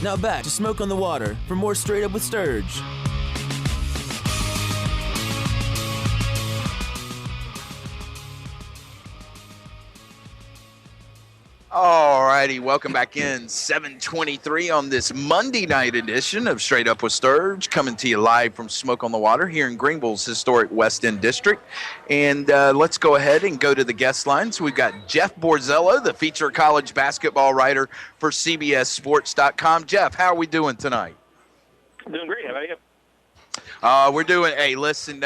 Now back to Smoke on the Water for more Straight Up with Sturge. All righty, welcome back in. 7:23 on this Monday night edition of Straight Up with Sturge, coming to you live from Smoke on the Water here in Greenville's historic West End District. And let's go ahead and go to the guest lines. We've got Jeff Borzello, the feature college basketball writer for CBSSports.com. Jeff, how are we doing tonight? I'm doing great. How about you? We're doing, hey, listen,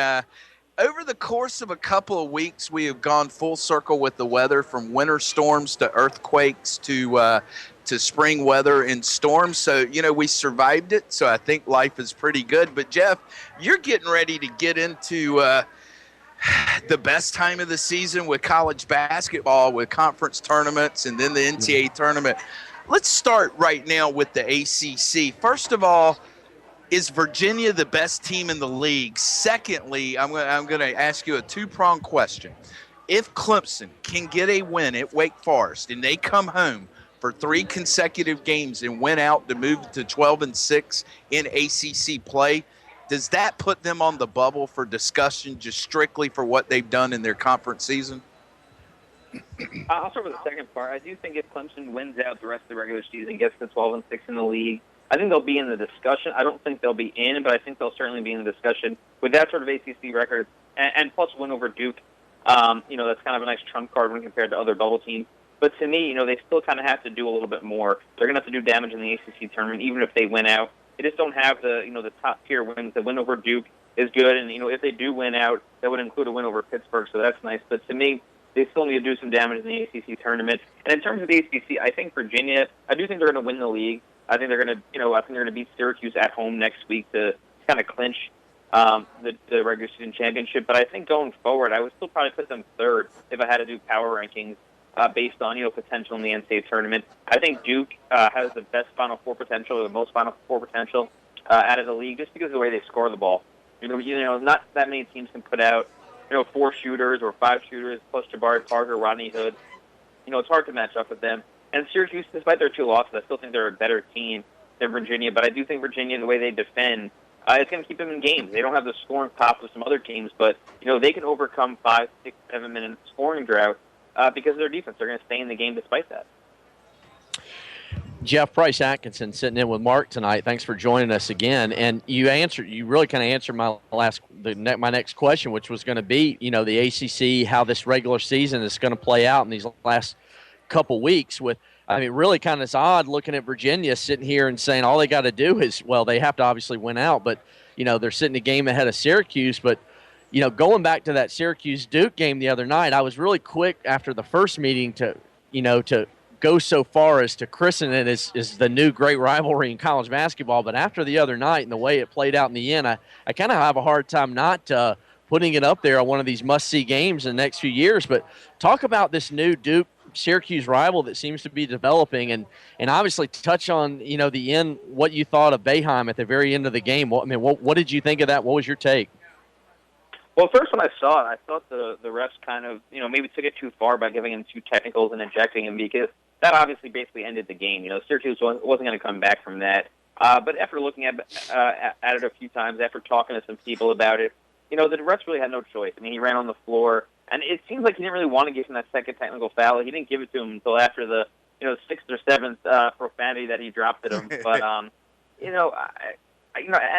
over the course of a couple of weeks, we have gone full circle with the weather, from winter storms to earthquakes to spring weather and storms. So, we survived it. So I think life is pretty good. But, Jeff, you're getting ready to get into the best time of the season with college basketball, with conference tournaments and then the NCAA tournament. Let's start right now with the ACC. First of all, is Virginia the best team in the league? Secondly, I'm going to ask you a two-pronged question. If Clemson can get a win at Wake Forest and they come home for 3 consecutive games and win out to move to 12-6 in ACC play, does that put them on the bubble for discussion just strictly for what they've done in their conference season? I'll start with the second part. I do think if Clemson wins out the rest of the regular season, gets to 12-6 in the league, I think they'll be in the discussion. I don't think they'll be in, but I think they'll certainly be in the discussion with that sort of ACC record, and plus win over Duke. That's kind of a nice trump card when compared to other bubble teams. But to me, they still kind of have to do a little bit more. They're going to have to do damage in the ACC tournament, even if they win out. They just don't have the top tier wins. The win over Duke is good, and if they do win out, that would include a win over Pittsburgh, so that's nice. But to me, they still need to do some damage in the ACC tournament. And in terms of the ACC, I think Virginia, I do think they're going to win the league. I think they're going to, beat Syracuse at home next week to kind of clinch the regular season championship. But I think going forward, I would still probably put them third if I had to do power rankings based on potential in the NCAA tournament. I think Duke has the best Final Four potential, or the most Final Four potential out of the league, just because of the way they score the ball. Not that many teams can put out 4 shooters or 5 shooters plus Jabari Parker, Rodney Hood. It's hard to match up with them. And Syracuse, despite their 2 losses, I still think they're a better team than Virginia. But I do think Virginia, the way they defend, it's going to keep them in games. They don't have the scoring pop of some other teams, but they can overcome 5, 6, 7 minute scoring drought because of their defense. They're going to stay in the game despite that. Jeff, Price Atkinson sitting in with Mark tonight. Thanks for joining us again. And you really kind of answered my next question, which was going to be, the ACC, how this regular season is going to play out in these last couple weeks. Really kind of it's odd looking at Virginia sitting here and saying all they got to do is, well, they have to obviously win out, but, they're sitting a game ahead of Syracuse. But, going back to that Syracuse-Duke game the other night, I was really quick after the first meeting to go so far as to christen it as the new great rivalry in college basketball. But after the other night and the way it played out in the end, I kind of have a hard time not putting it up there on one of these must-see games in the next few years. But talk about this new Duke-Syracuse rival that seems to be developing, and obviously touch on, the end, what you thought of Boeheim at the very end of the game. What did you think of that? What was your take? Well, first when I saw it, I thought the refs kind of, maybe took it too far by giving him 2 technicals and ejecting him, because that obviously basically ended the game. Syracuse wasn't going to come back from that. But after looking at it a few times, after talking to some people about it, the refs really had no choice. He ran on the floor, and it seems like he didn't really want to give him that second technical foul. He didn't give it to him until after the 6th or 7th profanity that he dropped at him. But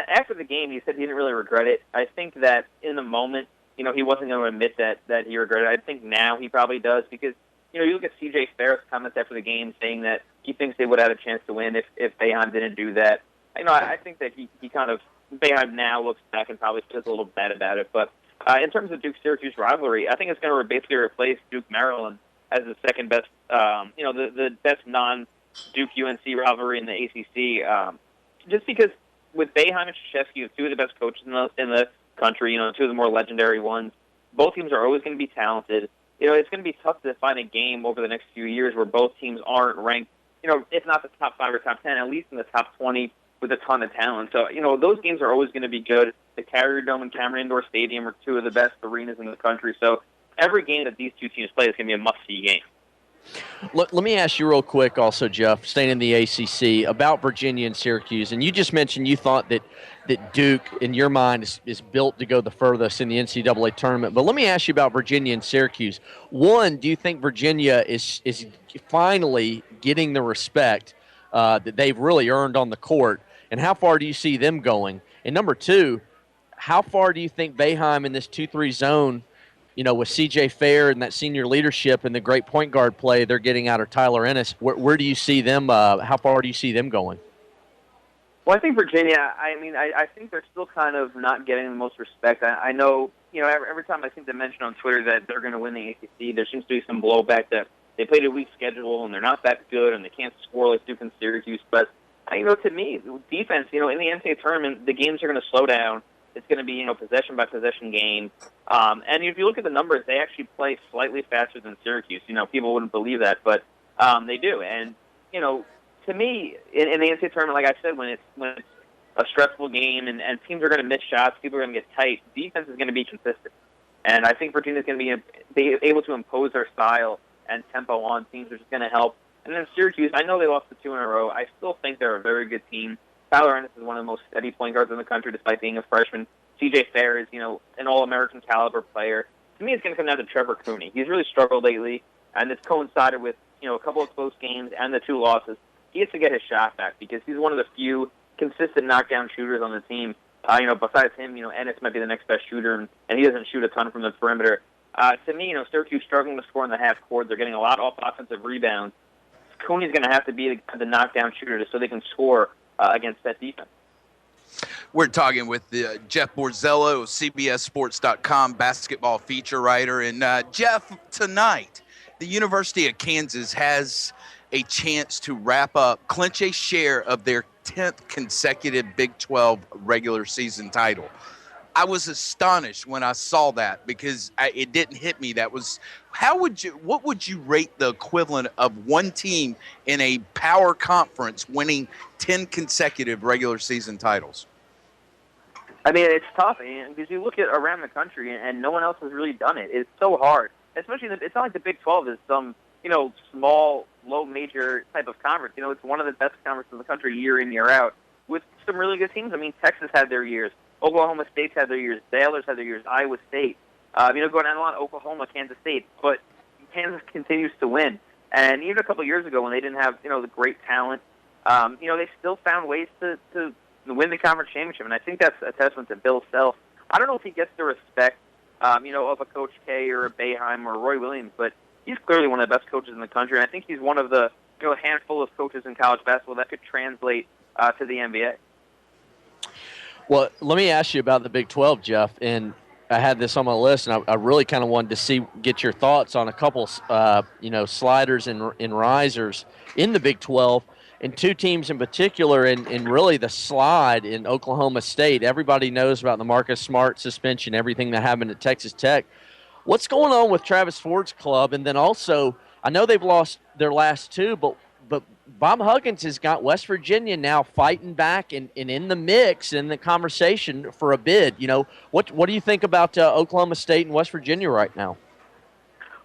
after the game, he said he didn't really regret it. I think that in the moment, he wasn't going to admit that he regretted it. I think now he probably does, because you look at C.J. Ferris' comments after the game saying that he thinks they would have had a chance to win if Boeheim didn't do that. I think that he kind of, Boeheim now looks back and probably feels a little bad about it. But in terms of Duke-Syracuse rivalry, I think it's going to basically replace Duke-Maryland as the second best, the best non-Duke-UNC rivalry in the ACC. Just because with Boeheim and Krzyzewski, 2 of the best coaches in the country, 2 of the more legendary ones, both teams are always going to be talented. It's going to be tough to find a game over the next few years where both teams aren't ranked, if not the top 5 or top 10, at least in the top 20 with a ton of talent. So, those games are always going to be good. The Carrier Dome and Cameron Indoor Stadium are 2 of the best arenas in the country. So every game that these 2 teams play is going to be a must-see game. Let me ask you real quick also, Jeff, staying in the ACC, about Virginia and Syracuse. And you just mentioned you thought that Duke, in your mind, is built to go the furthest in the NCAA tournament. But let me ask you about Virginia and Syracuse. One, do you think Virginia is finally getting the respect that they've really earned on the court? And how far do you see them going? And number two, how far do you think Boeheim in this 2-3 zone, with C.J. Fair and that senior leadership and the great point guard play they're getting out of Tyler Ennis, where do you see them? How far do you see them going? Well, I think Virginia, I think they're still kind of not getting the most respect. I know, every time I seem to mention on Twitter that they're going to win the ACC, there seems to be some blowback that they played a weak schedule and they're not that good and they can't score like Duke and Syracuse. But, to me, defense, in the NCAA tournament, the games are going to slow down. It's going to be, possession-by-possession game. And if you look at the numbers, they actually play slightly faster than Syracuse. People wouldn't believe that, but they do. And, to me, in the NCAA tournament, like I said, when it's a stressful game and teams are going to miss shots, people are going to get tight, defense is going to be consistent. And I think Virginia's going to be able to impose their style and tempo on teams, which is going to help. And then Syracuse, I know they lost the 2 in a row. I still think they're a very good team. Tyler Ennis is one of the most steady point guards in the country, despite being a freshman. C.J. Fair is, an All-American caliber player. To me, it's going to come down to Trevor Cooney. He's really struggled lately, and it's coincided with, a couple of close games and the 2 losses. He has to get his shot back because he's one of the few consistent knockdown shooters on the team. Besides him, Ennis might be the next best shooter, and he doesn't shoot a ton from the perimeter. To me, Syracuse struggling to score in the half court. They're getting a lot off offensive rebounds. Cooney's going to have to be the knockdown shooter so they can score against that defense. We're talking with Jeff Borzello, CBSSports.com basketball feature writer. And Jeff, tonight, the University of Kansas has a chance to clinch a share of their 10th consecutive Big 12 regular season title. I was astonished when I saw that because it didn't hit me. What would you rate the equivalent of one team in a power conference winning 10 consecutive regular season titles? It's tough because you look at around the country and no one else has really done it. It's so hard, especially it's not like the Big 12 is some small, low major type of conference. It's one of the best conferences in the country year in, year out with some really good teams. Texas had their years. Oklahoma State's had their years. Baylor's had their years. Iowa State. Going down the line, Oklahoma, Kansas State. But Kansas continues to win. And even a couple of years ago when they didn't have, the great talent, they still found ways to win the conference championship. And I think that's a testament to Bill Self. I don't know if he gets the respect, of a Coach K or a Boeheim or Roy Williams, but he's clearly one of the best coaches in the country. And I think he's one of the, a handful of coaches in college basketball that could translate to the NBA. Well, let me ask you about the Big 12, Jeff. And I had this on my list, and I really kind of wanted to get your thoughts on a couple, sliders and risers in the Big 12, and 2 teams in particular, and really the slide in Oklahoma State. Everybody knows about the Marcus Smart suspension, everything that happened at Texas Tech. What's going on with Travis Ford's club? And then also, I know they've lost their last 2, but Bob Huggins has got West Virginia now fighting back and in the mix, in the conversation for a bid. What do you think about Oklahoma State and West Virginia right now?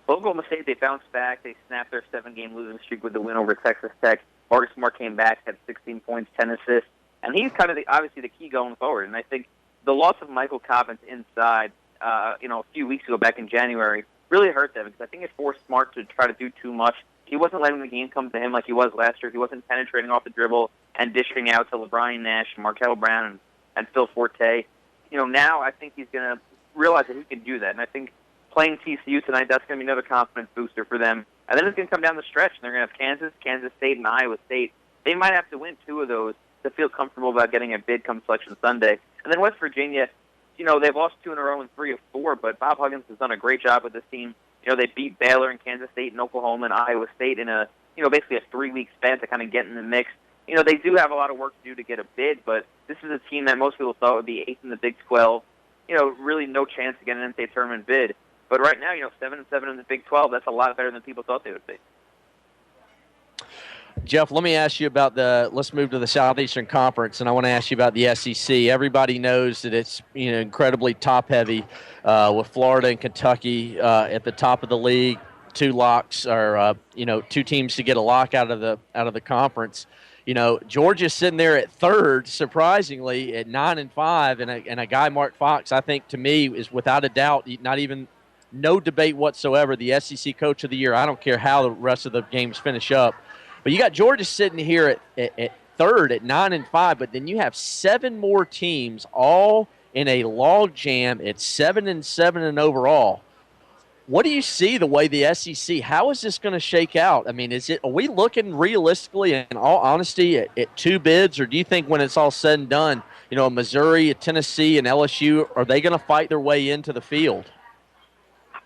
Oklahoma State, they bounced back. They snapped their 7-game losing streak with the win over Texas Tech. Marcus Smart came back, had 16 points, 10 assists, and he's kind of obviously the key going forward. And I think the loss of Michael Cobbins inside, a few weeks ago back in January really hurt them because I think it forced Smart to try to do too much. He wasn't letting the game come to him like he was last year. He wasn't penetrating off the dribble and dishing out to LeBron Nash, Markel Brown, and Phil Forte. Now I think he's going to realize that he can do that. And I think playing TCU tonight, that's going to be another confidence booster for them. And then it's going to come down the stretch. And they're going to have Kansas State, and Iowa State. They might have to win 2 of those to feel comfortable about getting a bid come Selection Sunday. And then West Virginia, they've lost 2 in a row in 3 of 4, but Bob Huggins has done a great job with this team. They beat Baylor and Kansas State and Oklahoma and Iowa State in a, basically a 3-week span to kind of get in the mix. They do have a lot of work to do to get a bid, but this is a team that most people thought would be 8th in the Big 12. Really no chance to get an NCAA tournament bid. But right now, 7-7 in the Big 12, that's a lot better than people thought they would be. Jeff, let me ask you about let's move to the Southeastern Conference, and I want to ask you about the SEC. Everybody knows that it's incredibly top-heavy with Florida and Kentucky at the top of the league. two locks or two teams to get a lock out of the conference. Georgia's sitting there at third, surprisingly, at 9-5, and a guy, Mark Fox, I think to me is without a doubt, not even no debate whatsoever, the SEC Coach of the Year. I don't care how the rest of the games finish up, but you got Georgia sitting here at third at 9-5, but then you have 7 more teams all in a log jam at 7-7 and overall. What do you see the way the SEC? How is this going to shake out? I mean, are we looking realistically, in all honesty, at 2 bids, or do you think when it's all said and done, Missouri, Tennessee, and LSU, are they going to fight their way into the field?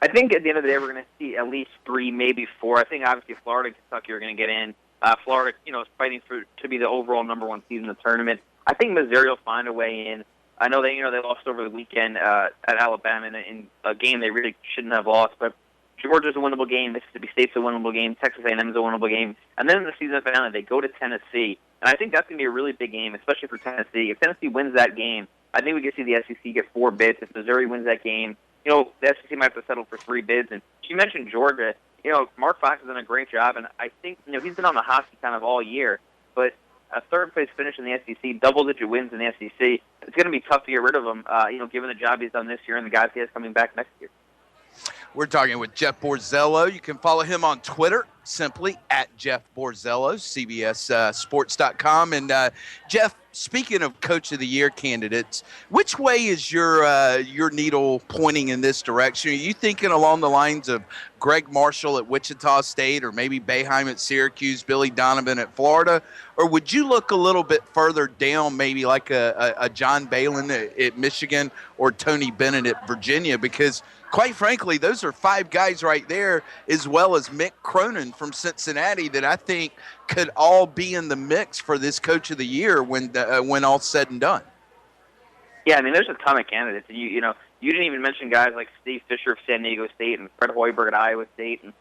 I think at the end of the day, we're going to see at least 3, maybe 4. I think obviously Florida and Kentucky are going to get in. Florida, is fighting to be the overall number 1 seed in the tournament. I think Missouri will find a way in. I know they lost over the weekend at Alabama in a game they really shouldn't have lost, but Georgia's a winnable game, Mississippi State's a winnable game, Texas A&M's a winnable game, and then in the season finale they go to Tennessee, and I think that's going to be a really big game, especially for Tennessee. If Tennessee wins that game, I think we could see the SEC get 4 bids. If Missouri wins that game, the SEC might have to settle for 3 bids. And you mentioned Georgia. Mark Fox has done a great job, and I think he's been on the hot seat kind of all year, but a third-place finish in the SEC, double-digit wins in the SEC. It's going to be tough to get rid of him, given the job he's done this year and the guys he has coming back next year. We're talking with Jeff Borzello. You can follow him on Twitter, simply at Jeff Borzello, CBSSports.com. And, Jeff, speaking of Coach of the Year candidates, which way is your needle pointing in this direction? Are you thinking along the lines of Greg Marshall at Wichita State, or maybe Boeheim at Syracuse, Billy Donovan at Florida? Or would you look a little bit further down, maybe like a John Balin at Michigan or Tony Bennett at Virginia? Because quite frankly, those are 5 guys right there, as well as Mick Cronin from Cincinnati, that I think could all be in the mix for this Coach of the Year when all's said and done. Yeah, I mean, there's a ton of candidates. And you didn't even mention guys like Steve Fisher of San Diego State and Fred Hoiberg at Iowa State, and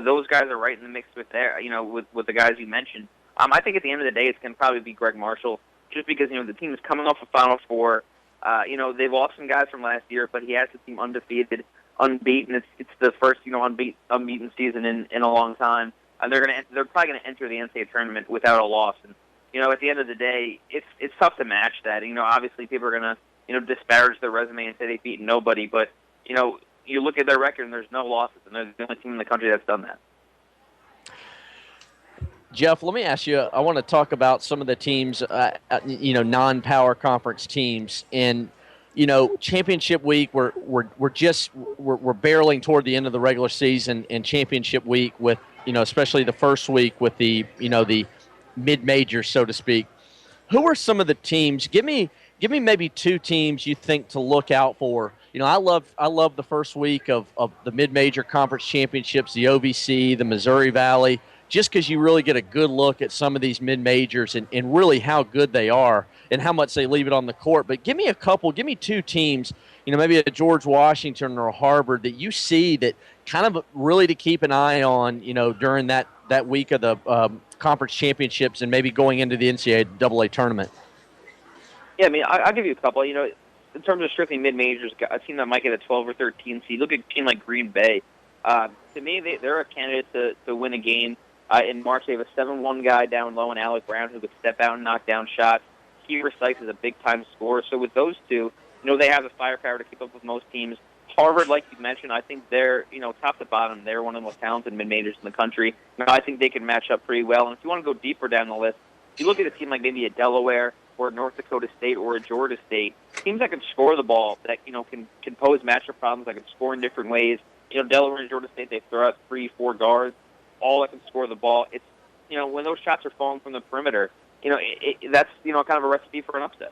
those guys are right in the mix with the guys you mentioned. I think at the end of the day, it's going to probably be Greg Marshall, just because the team is coming off a Final Four. They've lost some guys from last year, but he has the team undefeated, unbeaten. It's the first unbeaten season in a long time, and they're probably going to enter the NCAA tournament without a loss. And at the end of the day, it's tough to match that. Obviously people are going to disparage their resume and say they've beaten nobody, but you look at their record and there's no losses, and they're the only team in the country that's done that. Jeff, let me ask you, I want to talk about some of the teams, non-power conference teams. And, championship week, we're barreling toward the end of the regular season, and championship week with, especially the first week with the mid-majors, so to speak. Who are some of the teams? Give me maybe 2 teams you think to look out for. I love the first week of the mid-major conference championships, the OVC, the Missouri Valley, just because you really get a good look at some of these mid-majors and really how good they are and how much they leave it on the court. But give me 2 teams, maybe a George Washington or a Harvard that you see that kind of really to keep an eye on, during that week of the conference championships and maybe going into the NCAA tournament. Yeah, I mean, I'll give you a couple. In terms of strictly mid-majors, a team that might get a 12 or 13 seed, look at a team like Green Bay. To me, they're a candidate to win a game. In March, they have a 7-1 guy down low, and Alec Brown, who could step out and knock down shots. Heber Sykes is a big-time scorer. So with those two, they have the firepower to keep up with most teams. Harvard, like you mentioned, I think they're, top to bottom, they're one of the most talented mid-majors in the country. I think they can match up pretty well. And if you want to go deeper down the list, if you look at a team like maybe a Delaware or a North Dakota State or a Georgia State, teams that can score the ball, that, can pose matchup problems, that can score in different ways. Delaware and Georgia State, they throw out 3-4 guards, all that can score the ball. It's, when those shots are falling from the perimeter, that's, kind of a recipe for an upset.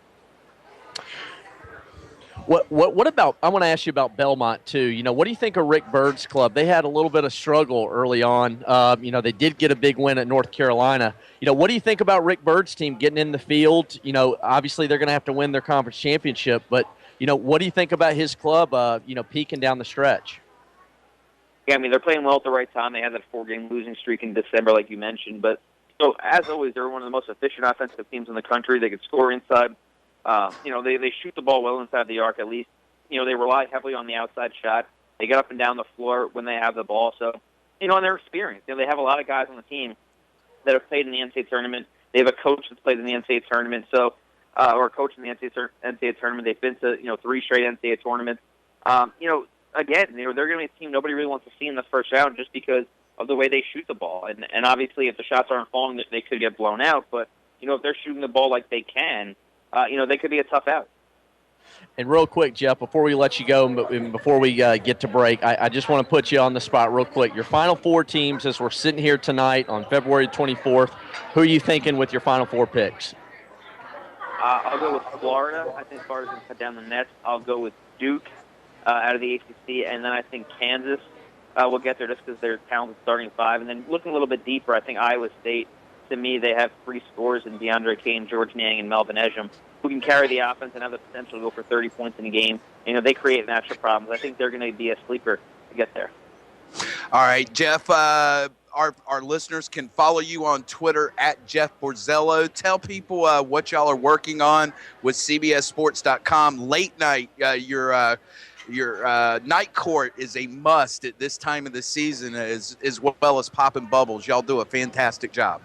What about, I want to ask you about Belmont too. What do you think of Rick Byrd's club? They had a little bit of struggle early on. They did get a big win at North Carolina. What do you think about Rick Byrd's team getting in the field? Obviously they're going to have to win their conference championship, but, what do you think about his club, peaking down the stretch? Yeah, I mean, they're playing well at the right time. They had that 4-game losing streak in December, like you mentioned. But, as always, they're one of the most efficient offensive teams in the country. They can score inside. They shoot the ball well inside the arc, at least. They rely heavily on the outside shot. They get up and down the floor when they have the ball. So, and their experience. They have a lot of guys on the team that have played in the NCAA tournament. They have a coach that's played in the NCAA tournament, or a coach in the NCAA tournament. They've been to 3 straight NCAA tournaments. Again, they're going to be a team nobody really wants to see in the first round just because of the way they shoot the ball. And obviously, if the shots aren't falling, they could get blown out. But if they're shooting the ball like they can, they could be a tough out. And real quick, Jeff, before we let you go and before we get to break, I just want to put you on the spot real quick. Your Final Four teams, as we're sitting here tonight on February 24th, who are you thinking with your Final Four picks? I'll go with Florida. I think Florida's going to cut down the nets. I'll go with Duke out of the ACC, and then I think Kansas will get there just because they're talented starting 5. And then looking a little bit deeper, I think Iowa State, to me, they have 3 scores in DeAndre Kane, George Niang, and Melvin Ejim, who can carry the offense and have the potential to go for 30 points in a game. They create matchup problems. I think they're going to be a sleeper to get there. All right, Jeff, our listeners can follow you on Twitter at Jeff Borzello. Tell people what y'all are working on with CBSSports.com. Late night, your night court is a must at this time of the season, as well as popping bubbles. Y'all do a fantastic job.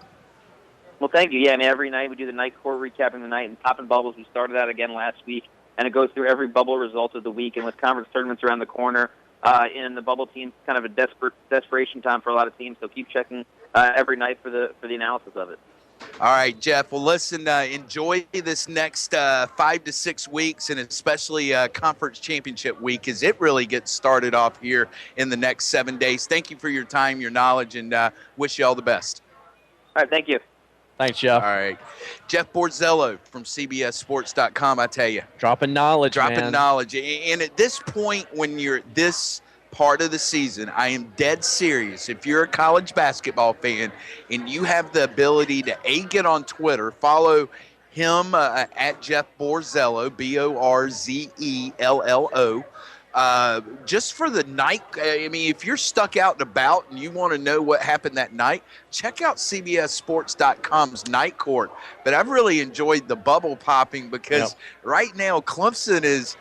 Well, thank you. Yeah, every night we do the night court, recapping the night, and popping bubbles. We started that again last week, and it goes through every bubble result of the week. And with conference tournaments around the corner, and the bubble team, kind of a desperation time for a lot of teams. So keep checking every night for the analysis of it. All right, Jeff. Well, listen, enjoy this next 5 to 6 weeks, and especially Conference Championship week, as it really gets started off here in the next 7 days. Thank you for your time, your knowledge, and wish you all the best. All right, thank you. Thanks, Jeff. All right. Jeff Borzello from CBSSports.com, I tell you. Dropping knowledge, man. And at this point, when you're this part of the season, I am dead serious. If you're a college basketball fan and you have the ability to, get on Twitter, follow him at Jeff Borzello, Borzello, just for the night. If you're stuck out and about and you want to know what happened that night, check out CBSSports.com's Night Court. But I've really enjoyed the bubble popping because right now Clemson is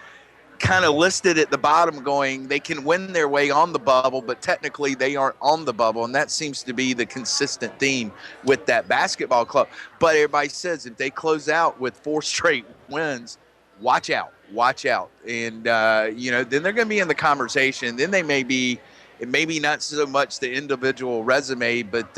kind of listed at the bottom going, they can win their way on the bubble, but technically they aren't on the bubble, and that seems to be the consistent theme with that basketball club. But everybody says if they close out with 4 straight wins, watch out. And, then they're going to be in the conversation. Then it may be not so much the individual resume, but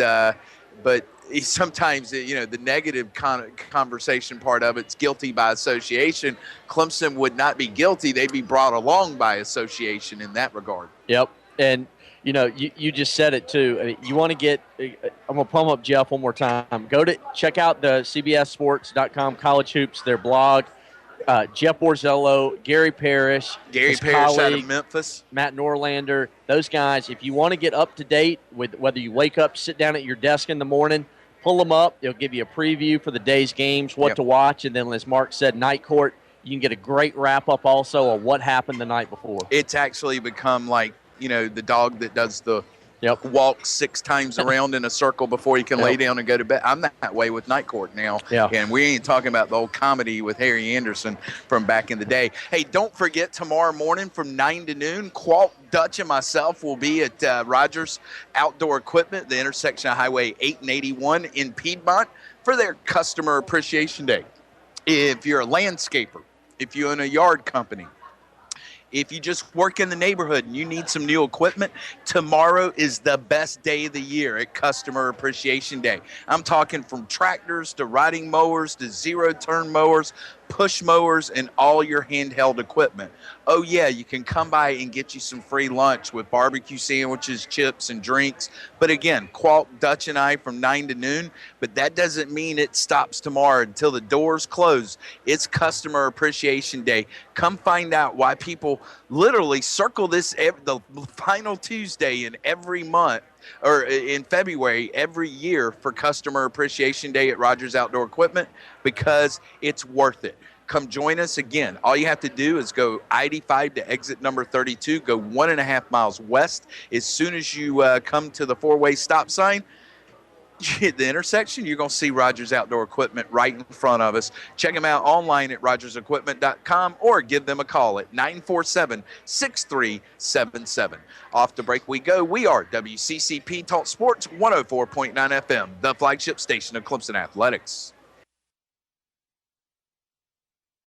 sometimes, the negative conversation part of it's guilty by association. Clemson would not be guilty. They'd be brought along by association in that regard. Yep. And, you just said it too. You want to get – I'm going to pump up Jeff one more time. Check out the CBSSports.com College Hoops, their blog. Jeff Borzello, Gary Parrish out of Memphis, Matt Norlander, those guys. If you want to get up to date with whether you wake up, sit down at your desk in the morning, pull them up. They'll give you a preview for the day's games, what to watch, and then, as Mark said, night court. You can get a great wrap up also of what happened the night before. It's actually become like the dog that does the walk 6 times around in a circle before he can lay down and go to bed. I'm that way with night court now. And we ain't talking about the old comedy with Harry Anderson from back in the day. Hey, don't forget, tomorrow morning from 9 to noon, Qualt, Dutch, and myself will be at Rogers Outdoor Equipment, the intersection of Highway 8 and 81 in Piedmont, for their Customer Appreciation Day. If you're a landscaper, if you own a yard company, if you just work in the neighborhood and you need some new equipment, tomorrow is the best day of the year at Customer Appreciation Day. I'm talking from tractors to riding mowers to zero-turn mowers, push mowers, and all your handheld equipment. Oh, yeah, you can come by and get you some free lunch with barbecue sandwiches, chips, and drinks. But again, Qualt, Dutch, and I from 9 to noon. But that doesn't mean it stops tomorrow until the doors close. It's Customer Appreciation Day. Come find out why people literally circle this the final Tuesday in every month, or in February every year, for Customer Appreciation Day at Rogers Outdoor Equipment, because it's worth it. Come join us again. All you have to do is go I-85 to exit number 32, go 1.5 miles west. As soon as you come to the 4-way stop sign, hit the intersection, you're going to see Rogers Outdoor Equipment right in front of us. Check them out online at rogersequipment.com or give them a call at 947-6377. Off the break we go. We are WCCP Talk Sports 104.9 FM, the flagship station of Clemson Athletics.